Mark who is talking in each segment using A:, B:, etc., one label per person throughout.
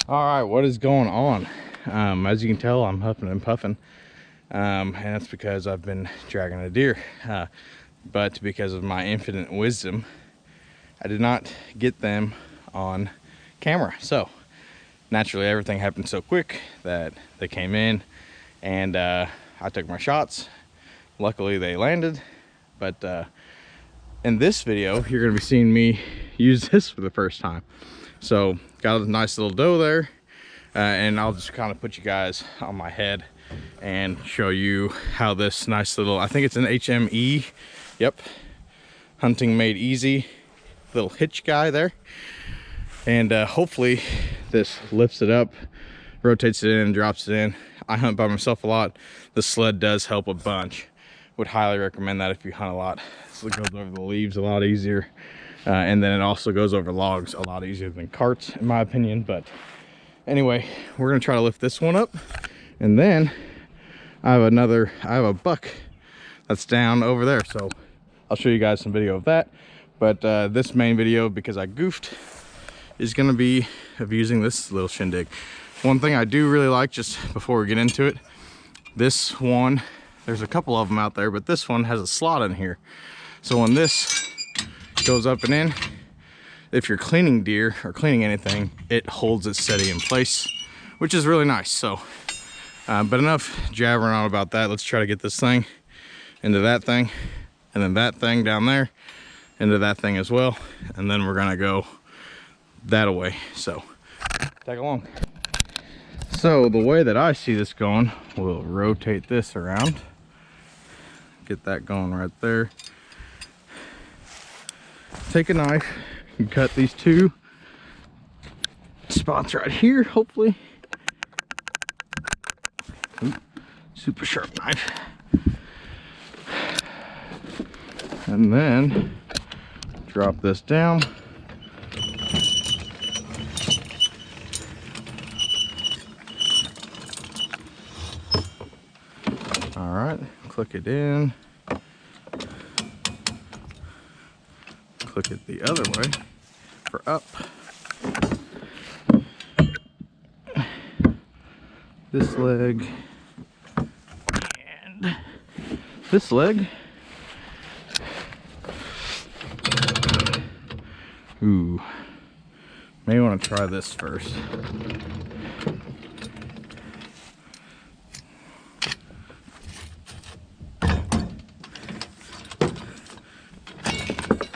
A: All right, what is going on? As you can tell, I'm huffing and puffing, and that's because I've been dragging a deer. But because of my infinite wisdom, I did not get them on camera. So naturally, everything happened so quick that they came in, and I took my shots. Luckily, they landed. But in this video, you're going to be seeing me use this for the first time. So got a nice little doe there, and I'll just kind of put you guys on my head and show you how this nice little, I think it's an HME, yep, hunting made easy little hitch guy there. And hopefully this lifts it up, rotates it in, drops it in. I hunt by myself a lot. The sled does help a bunch. Would highly recommend that if you hunt a lot. So it goes over the leaves a lot easier. And then it also goes over logs a lot easier than carts, in my opinion. But anyway, we're gonna try to lift this one up. And then I have a buck that's down over there. So I'll show you guys some video of that. But this main video, because I goofed, is gonna be of using this little shindig. One thing I do really like, just before we get into it, this one, there's a couple of them out there, but this one has a slot in here. So when this goes up and in, if you're cleaning deer or cleaning anything, it holds it steady in place, which is really nice. So but enough jabbering on about that. Let's try to get this thing into that thing, and then that thing down there into that thing as well, and then we're gonna go that away. So tag along. So the way that I see this going, we'll rotate this around, get that going right there. Take a knife and cut these two spots right here, hopefully. Ooh, super sharp knife. And then drop this down. All right, click it in. Click it the other way for up. This leg and this leg. Ooh, may want to try this first.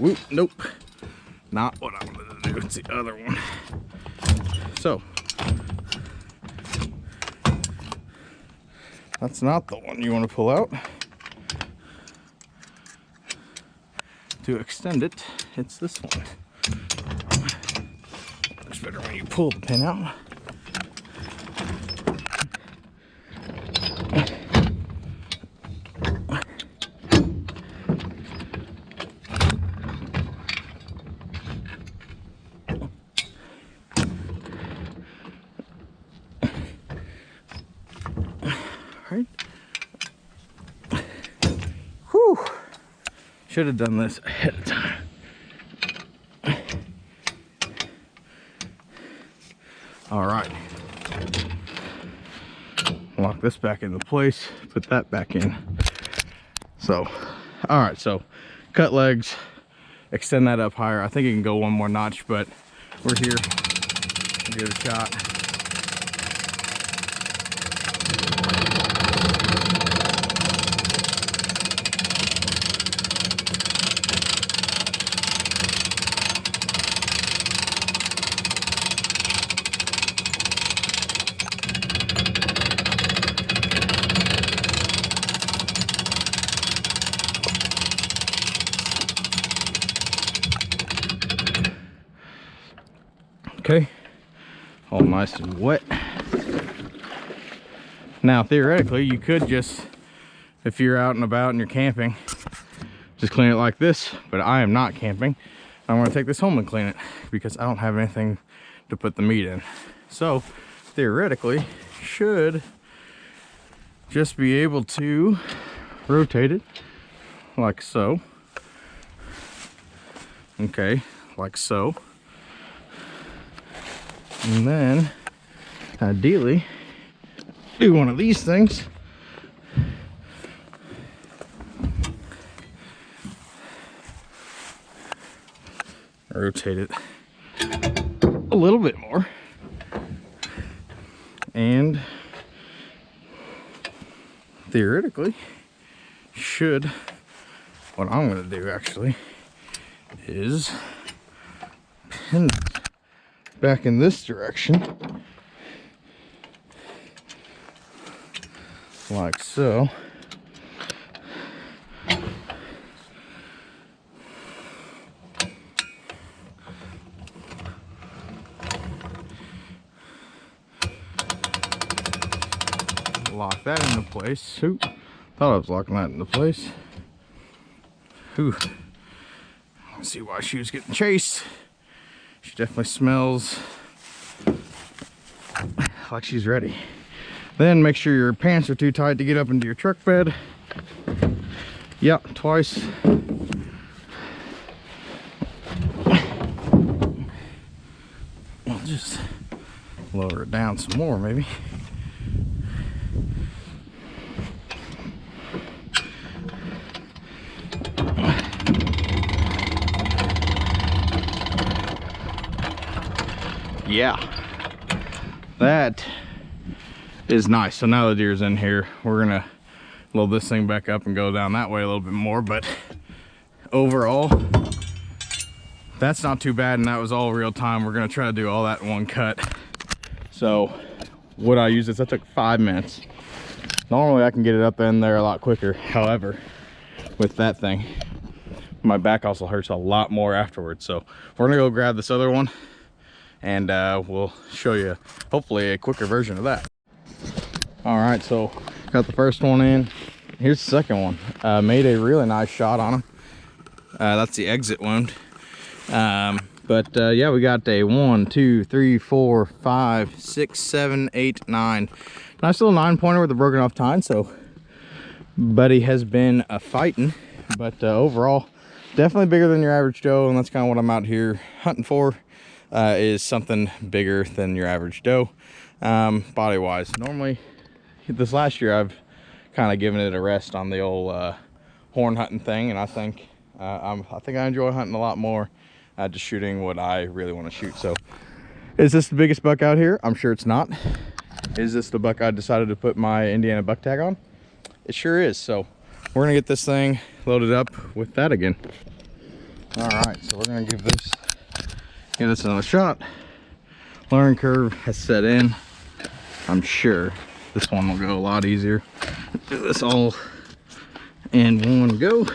A: Whoop, nope, not what I wanted to do. It's the other one. So that's not the one you want to pull out. To extend it, it's this one. It's better when you pull the pin out. Right. Whew. Should have done this ahead of time. All right. Lock this back into place, put that back in. So, all right, so cut legs, extend that up higher. I think it can go one more notch, but we're here. Give it a shot. Okay, all nice and wet. Now theoretically you could just, if you're out and about and you're camping, just clean it like this, but I am not camping. I'm going to take this home and clean it because I don't have anything to put the meat in. So theoretically should just be able to rotate it like so. Okay, like so. And then ideally do one of these things. Rotate it a little bit more, and theoretically should, what I'm going to do actually is pin it back in this direction like so. Lock that into place. Oop. Thought I was locking that into place. Ooh. Let's see why she was getting chased. She definitely smells like she's ready. Then make sure your pants are too tight to get up into your truck bed. Yep, twice. I'll just lower it down some more maybe. Yeah, that is nice. So now the deer's in here, we're gonna load this thing back up and go down that way a little bit more, but overall that's not too bad, and that was all real time. We're gonna try to do all that in one cut. So what I use this, that took 5 minutes. Normally I can get it up in there a lot quicker. However, with that thing, my back also hurts a lot more afterwards. So we're gonna go grab this other one, and we'll show you hopefully a quicker version of that. All right, so got the first one in. Here's the second one. Made a really nice shot on him. That's the exit wound. Yeah, we got a 1, 2, 3, 4, 5, 6, 7, 8, 9. Nice little 9-pointer with a broken off tine. So buddy has been fighting, but overall definitely bigger than your average doe, and that's kind of what I'm out here hunting for. Is something bigger than your average doe, body wise. Normally this last year I've kind of given it a rest on the old horn hunting thing, and I think I enjoy hunting a lot more, just shooting what I really want to shoot. So is this the biggest buck out here? I'm sure it's not. Is this the buck I decided to put my Indiana buck tag on? It sure is. So we're gonna get this thing loaded up with that again. All right, so we're gonna give this another shot. Learning curve has set in. I'm sure this one will go a lot easier. Do this all in one go.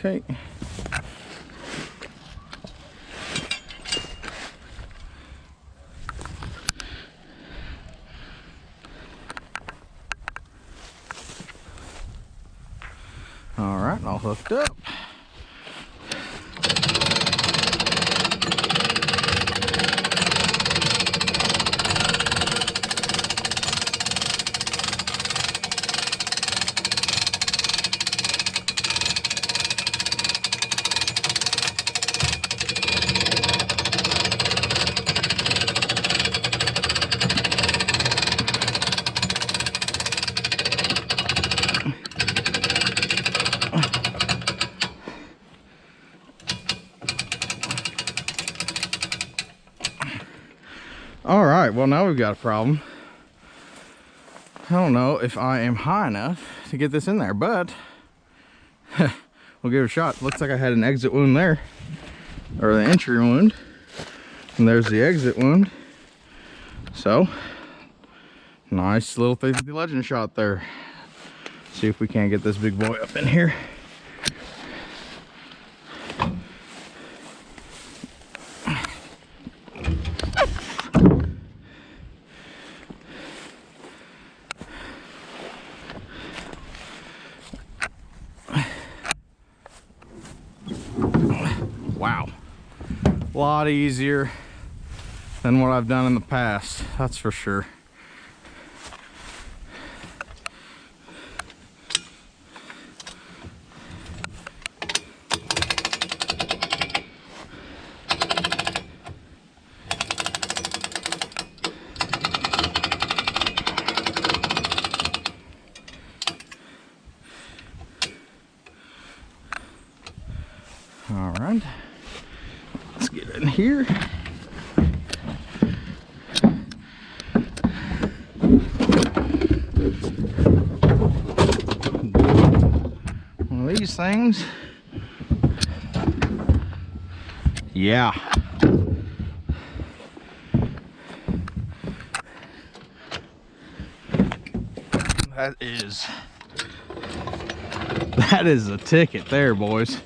A: Okay. All right, all hooked up. All right, well now we've got a problem. I don't know if I am high enough to get this in there, but we'll give it a shot. Looks like I had an exit wound there, or the entry wound, and there's the exit wound. So nice little 350 legend shot there. See if we can't get this big boy up in here. lot easier than what I've done in the past, that's for sure. All right, let's get in here. One of these things. Yeah. That is a ticket there, boys.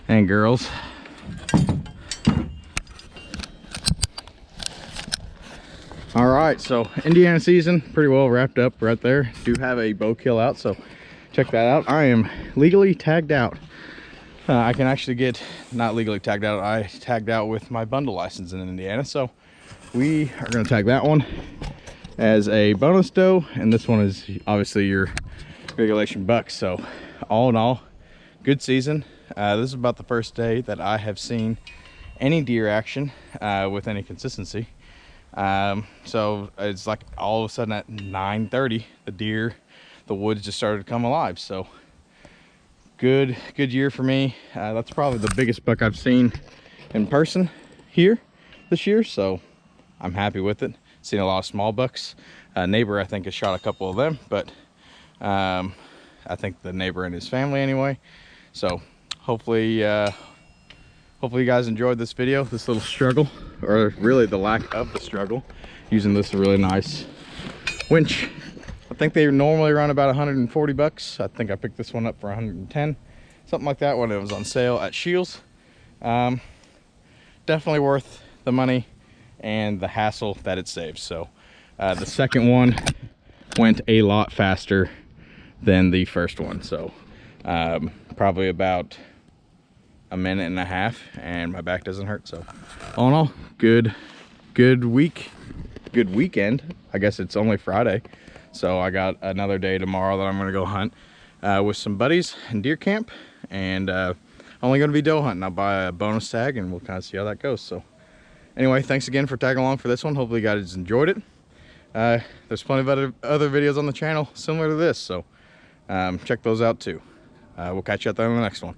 A: And girls. All right, so Indiana season pretty well wrapped up right there. Do have a bow kill out, so check that out. I am legally tagged out. I can actually get, not legally tagged out, I tagged out with my bundle license in Indiana, so we are going to tag that one as a bonus doe, and this one is obviously your regulation buck. So all in all, good season. This is about the first day that I have seen any deer action with any consistency. So it's like all of a sudden at 9:30, the woods just started to come alive. So good year for me. That's probably the biggest buck I've seen in person here this year, so I'm happy with it. Seen a lot of small bucks. Neighbor I think has shot a couple of them, but I think the neighbor and his family anyway. So hopefully you guys enjoyed this video, this little struggle, or really the lack of the struggle, using this really nice winch. I think they normally run about 140 bucks. I think I picked this one up for 110, something like that, when it was on sale at Shields. Definitely worth the money and the hassle that it saves. So the second one went a lot faster than the first one, so probably about a minute and a half, and my back doesn't hurt. So all in all, good week, good weekend. I guess it's only Friday, so I got another day tomorrow that I'm gonna go hunt with some buddies in deer camp, and only gonna be doe hunting. I'll buy a bonus tag and we'll kind of see how that goes. So anyway, thanks again for tagging along for this one. Hopefully you guys enjoyed it. There's plenty of other videos on the channel similar to this, so check those out too. We'll catch you out there on the next one.